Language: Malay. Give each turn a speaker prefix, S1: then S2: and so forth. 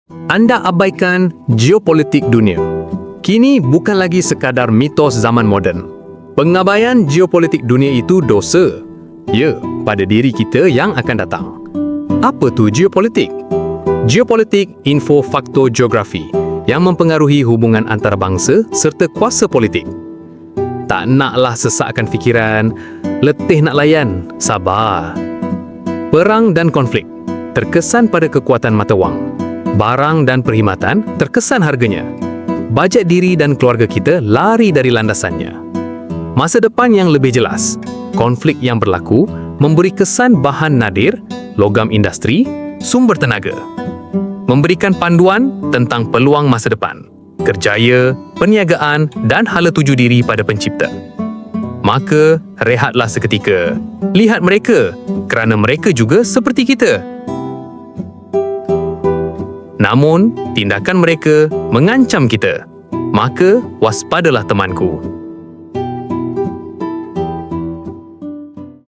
S1: Anda abaikan geopolitik dunia. Kini bukan lagi sekadar mitos zaman moden. Pengabaian geopolitik dunia itu dosa. Ya, pada diri kita yang akan datang. Apa tu geopolitik? Geopolitik info faktor geografi yang mempengaruhi hubungan antarabangsa serta kuasa politik. Tak naklah sesakkan fikiran, letih nak layan, sabar. Perang dan konflik terkesan pada kekuatan mata wang. Barang dan perkhidmatan terkesan harganya. Bajet diri dan keluarga kita lari dari landasannya. Masa depan yang lebih jelas, konflik yang berlaku memberi kesan bahan nadir, logam industri, sumber tenaga. Memberikan panduan tentang peluang masa depan, kerjaya, perniagaan dan hala tuju diri pada pencipta. Maka, rehatlah seketika. Lihat mereka, kerana mereka juga seperti kita. Namun, tindakan mereka mengancam kita. Maka, waspadalah temanku.